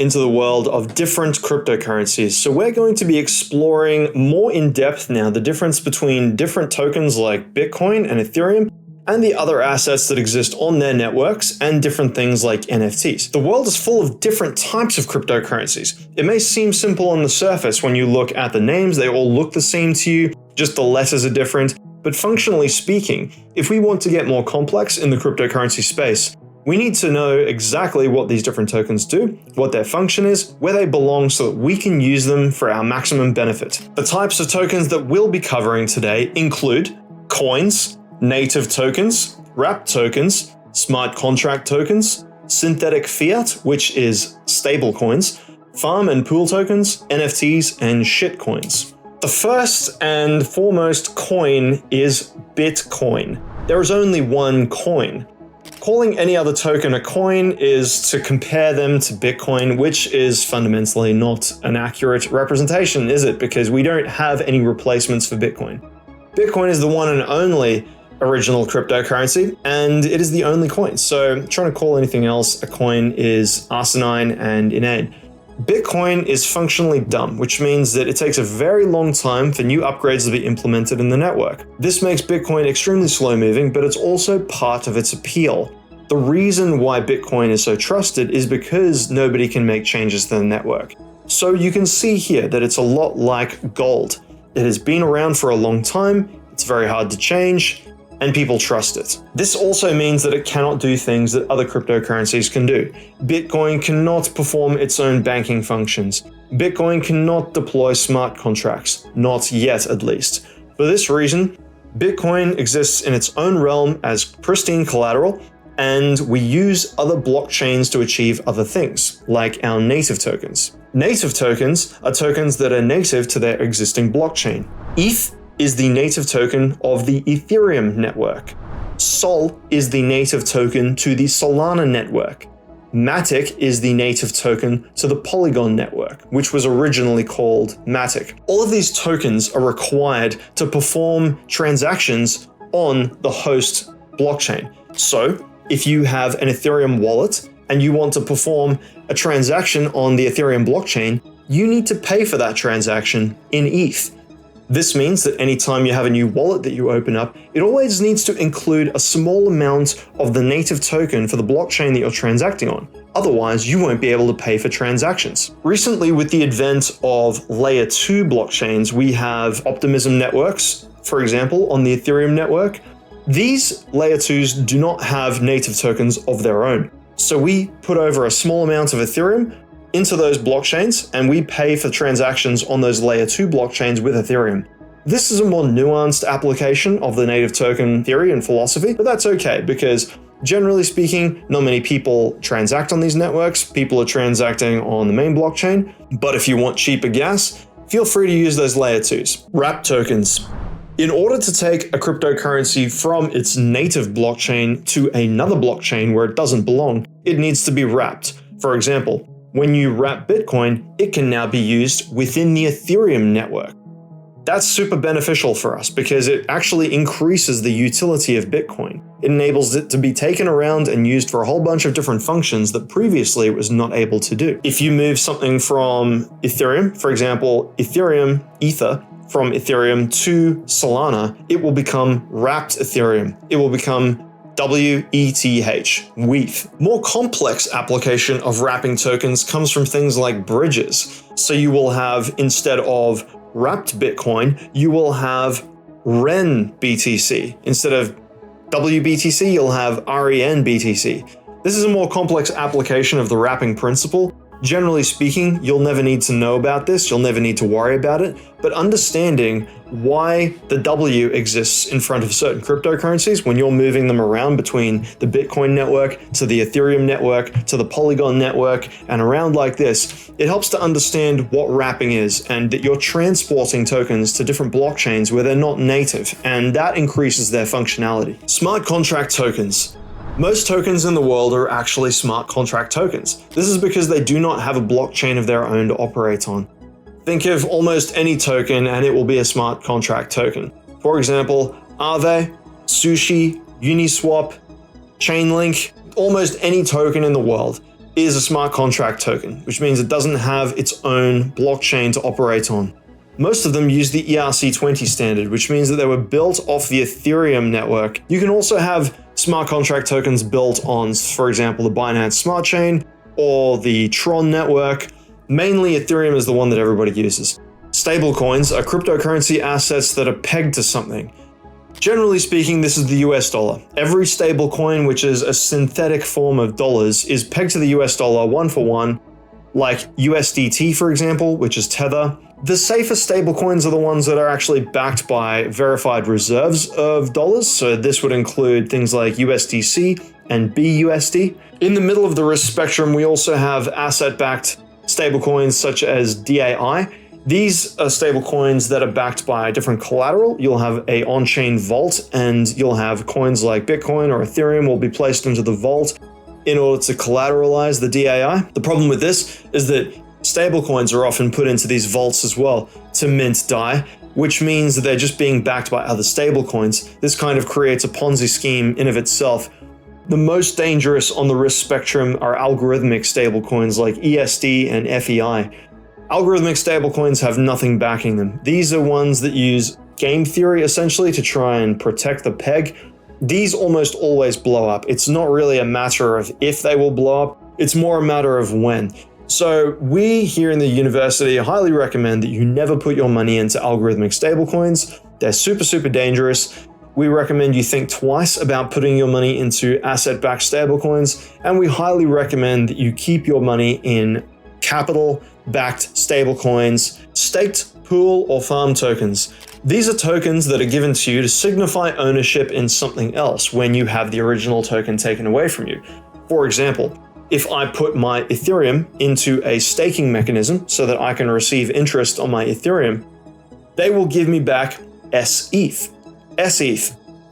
into the world of different cryptocurrencies. So we're going to be exploring more in depth now the difference between different tokens like Bitcoin and Ethereum and the other assets that exist on their networks and different things like NFTs. The world is full of different types of cryptocurrencies. It may seem simple on the surface when you look at the names, they all look the same to you, just the letters are different. But functionally speaking, if we want to get more complex in the cryptocurrency space, we need to know exactly what these different tokens do, what their function is, where they belong so that we can use them for our maximum benefit. The types of tokens that we'll be covering today include coins, native tokens, wrapped tokens, smart contract tokens, synthetic fiat, which is stable coins, farm and pool tokens, NFTs, and shitcoins. The first and foremost coin is Bitcoin. There is only one coin. Calling any other token a coin is to compare them to Bitcoin, which is fundamentally not an accurate representation, is it? Because we don't have any replacements for Bitcoin. Bitcoin is the one and only original cryptocurrency, and it is the only coin. So trying to call anything else a coin is asinine and inane. Bitcoin is functionally dumb, which means that it takes a very long time for new upgrades to be implemented in the network. This makes Bitcoin extremely slow moving, but it's also part of its appeal. The reason why Bitcoin is so trusted is because nobody can make changes to the network. So you can see here that it's a lot like gold. It has been around for a long time, it's very hard to change, and people trust it. This also means that it cannot do things that other cryptocurrencies can do. Bitcoin cannot perform its own banking functions. Bitcoin cannot deploy smart contracts, not yet at least. For this reason, Bitcoin exists in its own realm as pristine collateral, and we use other blockchains to achieve other things, like our native tokens. Native tokens are tokens that are native to their existing blockchain. ETH is the native token of the Ethereum network. Sol is the native token to the Solana network. Matic is the native token to the Polygon network, which was originally called Matic. All of these tokens are required to perform transactions on the host blockchain. So if you have an Ethereum wallet and you want to perform a transaction on the Ethereum blockchain, you need to pay for that transaction in ETH. This means that anytime you have a new wallet that you open up, it always needs to include a small amount of the native token for the blockchain that you're transacting on. Otherwise, you won't be able to pay for transactions. Recently, with the advent of layer 2 blockchains, we have optimism networks, for example, on the Ethereum network. These layer 2s do not have native tokens of their own. So we put over a small amount of Ethereum into those blockchains, and we pay for transactions on those layer 2 blockchains with Ethereum. This is a more nuanced application of the native token theory and philosophy, but that's okay because generally speaking, not many people transact on these networks. People are transacting on the main blockchain, but if you want cheaper gas, feel free to use those layer 2s. Wrapped tokens. In order to take a cryptocurrency from its native blockchain to another blockchain where it doesn't belong, it needs to be wrapped. For example, when you wrap Bitcoin, it can now be used within the Ethereum network. That's super beneficial for us because it actually increases the utility of Bitcoin. It enables it to be taken around and used for a whole bunch of different functions that previously it was not able to do. If you move something from Ethereum, for example, Ether, from Ethereum to Solana, it will become wrapped Ethereum. It will become WETH. More complex application of wrapping tokens comes from things like bridges. So you will have, instead of wrapped Bitcoin, you will have REN BTC. Instead of WBTC, you'll have REN BTC. This is a more complex application of the wrapping principle. Generally speaking, you'll never need to know about this, you'll never need to worry about it, but understanding why the W exists in front of certain cryptocurrencies when you're moving them around between the Bitcoin network to the Ethereum network to the Polygon network and around like this, it helps to understand what wrapping is and that you're transporting tokens to different blockchains where they're not native, and that increases their functionality. Smart contract tokens. Most tokens in the world are actually smart contract tokens. This is because they do not have a blockchain of their own to operate on. Think of almost any token and it will be a smart contract token. For example, Aave, Sushi, Uniswap, Chainlink, almost any token in the world. is a smart contract token, which means it doesn't have its own blockchain to operate on. Most of them use the ERC20 standard, which means that they were built off the Ethereum network. You can also have smart contract tokens built on, for example, the Binance Smart Chain or the Tron network. Mainly, Ethereum is the one that everybody uses. Stablecoins are cryptocurrency assets that are pegged to something. Generally speaking, this is the US dollar. Every stablecoin, which is a synthetic form of dollars, is pegged to the US dollar one for one, like USDT, for example, which is Tether. The safest stablecoins are the ones that are actually backed by verified reserves of dollars. So this would include things like USDC and BUSD. In the middle of the risk spectrum, we also have asset-backed stablecoins such as DAI. These are stablecoins that are backed by different collateral. You'll have a on-chain vault, and you'll have coins like Bitcoin or Ethereum will be placed into the vault in order to collateralize the DAI. The problem with this is that stablecoins are often put into these vaults as well to mint DAI, which means that they're just being backed by other stablecoins. This kind of creates a Ponzi scheme in of itself. The most dangerous on the risk spectrum are algorithmic stablecoins like ESD and FEI. Algorithmic stablecoins have nothing backing them. These are ones that use game theory essentially to try and protect the peg. These almost always blow up. It's not really a matter of if they will blow up, it's more a matter of when. So we here in the university highly recommend that you never put your money into algorithmic stablecoins. They're super, super dangerous. We recommend you think twice about putting your money into asset-backed stablecoins, and we highly recommend that you keep your money in capital-backed stablecoins, staked, pool, or farm tokens. These are tokens that are given to you to signify ownership in something else when you have the original token taken away from you. For example, if I put my Ethereum into a staking mechanism so that I can receive interest on my Ethereum, they will give me back SETH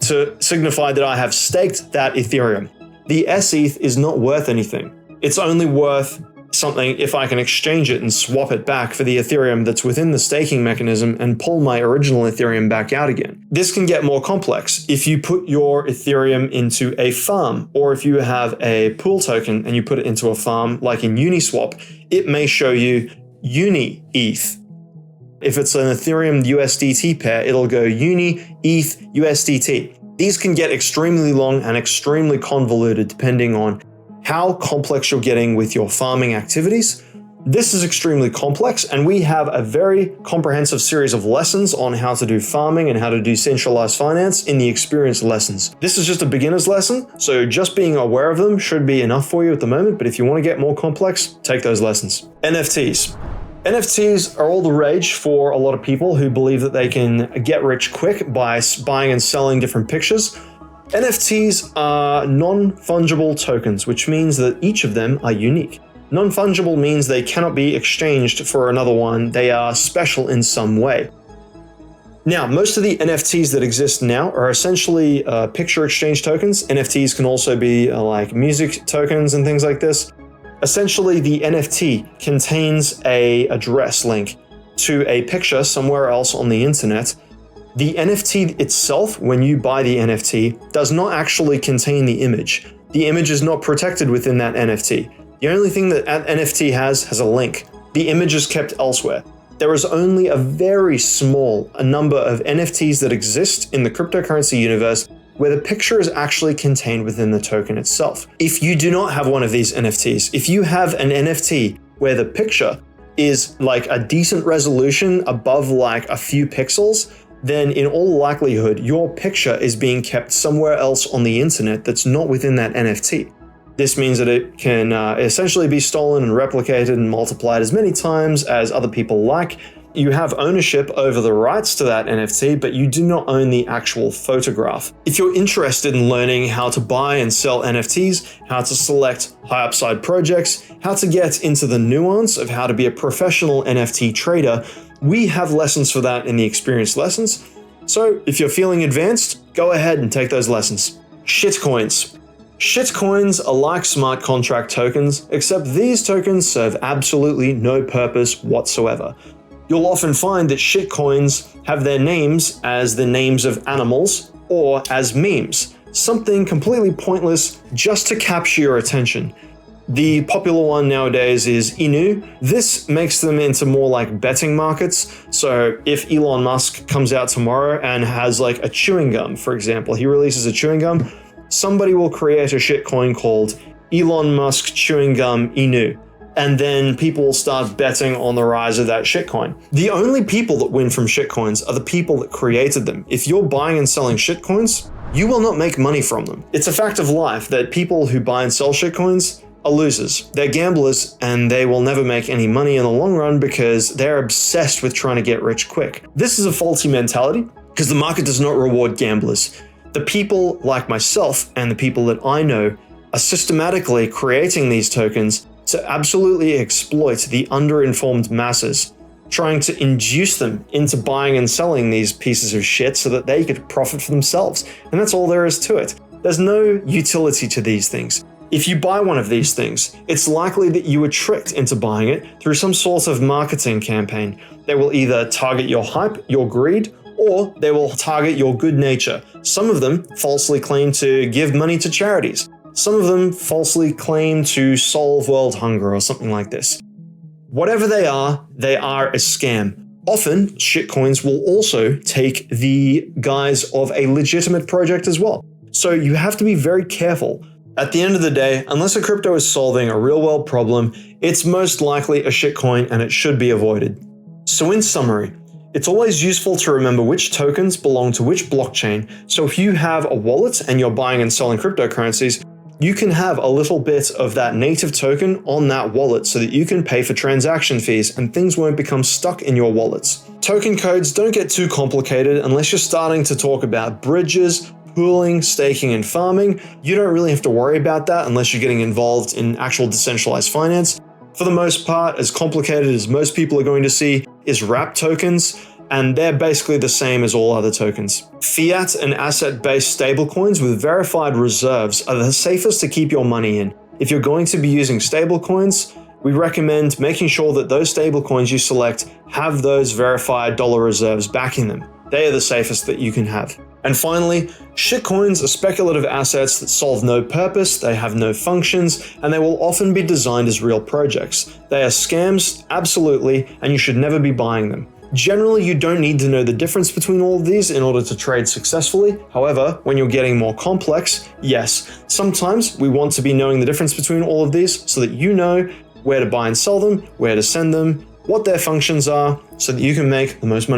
to signify that I have staked that Ethereum. The SETH is not worth anything. It's only worth something if I can exchange it and swap it back for the Ethereum that's within the staking mechanism and pull my original Ethereum back out again. This can get more complex. If you put your Ethereum into a farm, or if you have a pool token and you put it into a farm like in Uniswap, it may show you UniETH. If it's an Ethereum USDT pair, it'll go UniETH USDT. These can get extremely long and extremely convoluted depending on how complex you're getting with your farming activities. This is extremely complex, and we have a very comprehensive series of lessons on how to do farming and how to do centralized finance in the experience lessons. This is just a beginner's lesson, so just being aware of them should be enough for you at the moment, but if you want to get more complex, take those lessons. NFTs. NFTs are all the rage for a lot of people who believe that they can get rich quick by buying and selling different pictures. NFTs are non-fungible tokens, which means that each of them are unique. Non-fungible means they cannot be exchanged for another one. They are special in some way. Now, most of the NFTs that exist now are essentially picture exchange tokens. NFTs can also be like music tokens and things like this. Essentially, the NFT contains an address link to a picture somewhere else on the internet. The NFT itself, when you buy the NFT, does not actually contain the image. The image is not protected within that NFT. The only thing that an NFT has a link. The image is kept elsewhere. There is only a very small number of NFTs that exist in the cryptocurrency universe where the picture is actually contained within the token itself. If you do not have one of these NFTs, if you have an NFT where the picture is like a decent resolution above like a few pixels, then in all likelihood, your picture is being kept somewhere else on the internet that's not within that NFT. This means that it can essentially be stolen and replicated and multiplied as many times as other people like. You have ownership over the rights to that NFT, but you do not own the actual photograph. If you're interested in learning how to buy and sell NFTs, how to select high upside projects, how to get into the nuance of how to be a professional NFT trader, we have lessons for that in the experience lessons. So if you're feeling advanced, go ahead and take those lessons. Shitcoins. Shitcoins are like smart contract tokens, except these tokens serve absolutely no purpose whatsoever. You'll often find that shitcoins have their names as the names of animals or as memes, something completely pointless just to capture your attention. The popular one nowadays is Inu. This makes them into more like betting markets. So if Elon Musk comes out tomorrow and has like a chewing gum, for example, he releases a chewing gum, somebody will create a shitcoin called Elon Musk Chewing Gum Inu. And then people will start betting on the rise of that shitcoin. The only people that win from shitcoins are the people that created them. If you're buying and selling shitcoins, you will not make money from them. It's a fact of life that people who buy and sell shitcoins are losers. They're gamblers and they will never make any money in the long run because they're obsessed with trying to get rich quick. This is a faulty mentality because the market does not reward gamblers. The people like myself and the people that I know are systematically creating these tokens to absolutely exploit the underinformed masses, trying to induce them into buying and selling these pieces of shit so that they could profit for themselves. And that's all there is to it. There's no utility to these things. If you buy one of these things, it's likely that you were tricked into buying it through some sort of marketing campaign. They will either target your hype, your greed, or they will target your good nature. Some of them falsely claim to give money to charities. Some of them falsely claim to solve world hunger or something like this. Whatever they are a scam. Often, shitcoins will also take the guise of a legitimate project as well. So you have to be very careful. At the end of the day, unless a crypto is solving a real world problem, it's most likely a shitcoin and it should be avoided. So in summary, it's always useful to remember which tokens belong to which blockchain. So if you have a wallet and you're buying and selling cryptocurrencies, you can have a little bit of that native token on that wallet so that you can pay for transaction fees and things won't become stuck in your wallets. Token codes don't get too complicated unless you're starting to talk about bridges, pooling, staking, and farming. You don't really have to worry about that unless you're getting involved in actual decentralized finance. For the most part, as complicated as most people are going to see is wrap tokens, and they're basically the same as all other tokens. Fiat and asset-based stablecoins with verified reserves are the safest to keep your money in. If you're going to be using stablecoins, we recommend making sure that those stablecoins you select have those verified dollar reserves backing them. They are the safest that you can have. And finally, shitcoins are speculative assets that solve no purpose, they have no functions, and they will often be designed as real projects. They are scams, absolutely, and you should never be buying them. Generally, you don't need to know the difference between all of these in order to trade successfully. However, when you're getting more complex, yes, sometimes we want to be knowing the difference between all of these so that you know where to buy and sell them, where to send them, what their functions are, so that you can make the most money.